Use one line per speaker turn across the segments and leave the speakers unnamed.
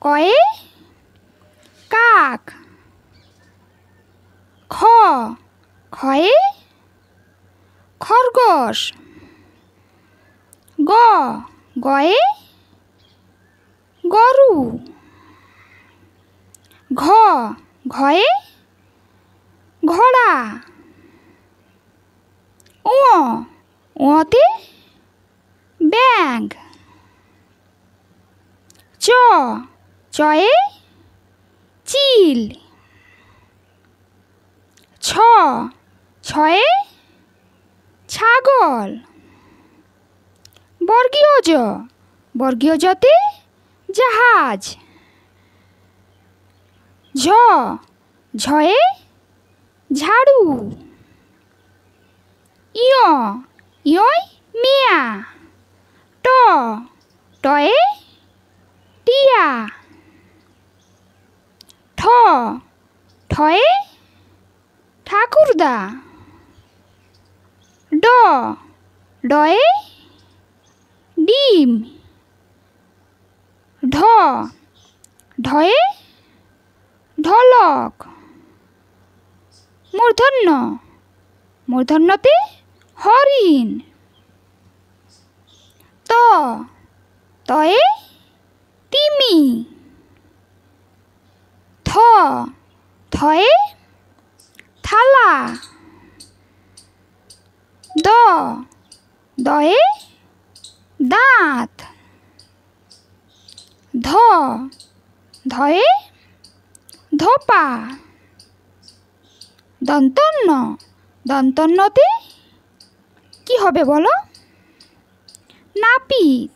কয়ে কাক। খয়ে খরগোশ। গয়ে গরু। ঘয়ে ঘোড়া। ওতে ব্যাঙ। চয়ে চিল। ছয়ে ছাগল। বর্গীয় জতে জাহাজ। ঝয়ে ঝাড়ু। ইয়য় মিয়া। টয়ে টিয়া। ঠয়ে ঠাকুরদা। ডয়ে ডিম। ঢয়ে ঢোলক। মূর্ধন্যতে হরিণ। তয়ে তিমি। থয়ে থালা। দয়ে দাঁত। ধয়ে ধোপা। দন্তন্যতে কি হবে বলো? নাপিত।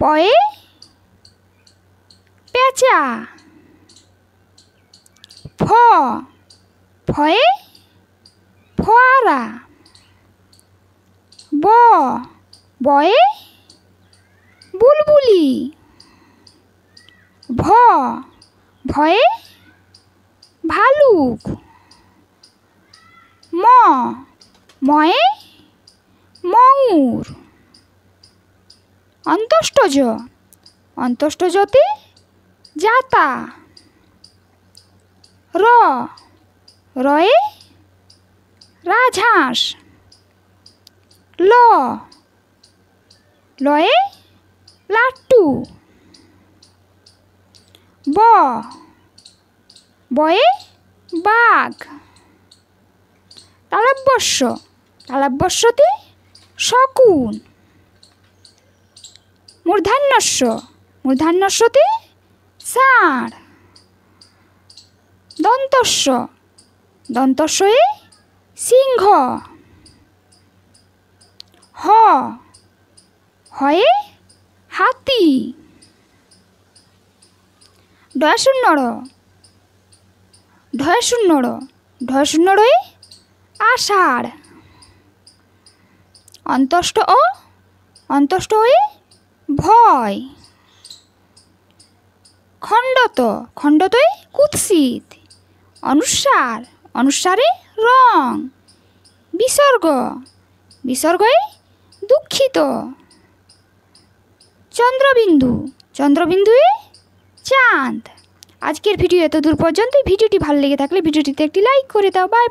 পয়ে পেঁচা। ফয়ে ফোয়ারা। বয়ে বুলবুলি। ভয়ে ভালুক। ময়ে ময়ূর। অন্তষ্টজতে জাতা। রয়ে রাজহাঁস। লয়ে লাট্টু। বয়ে বাঘ। তালব্যস্যতে শকুন। মূর্ধন্যস্যতে ষাঁড়। দন্তস্যয়ে সিংহ। হয়ে হাতি। ঢয়ে আষাঢ়। অন্তষ্ট হয়ে ভয়। খণ্ডতয়ে কুৎসিত। অনুস্বারে রং। বিসর্গয়ে দুঃখিত। চন্দ্রবিন্দুয়ে চাঁদ। আজকের ভিডিও এত দূর পর্যন্ত। ভিডিওটি ভালো লেগে থাকলে ভিডিওটিতে একটি লাইক করে দাও। Bye bye.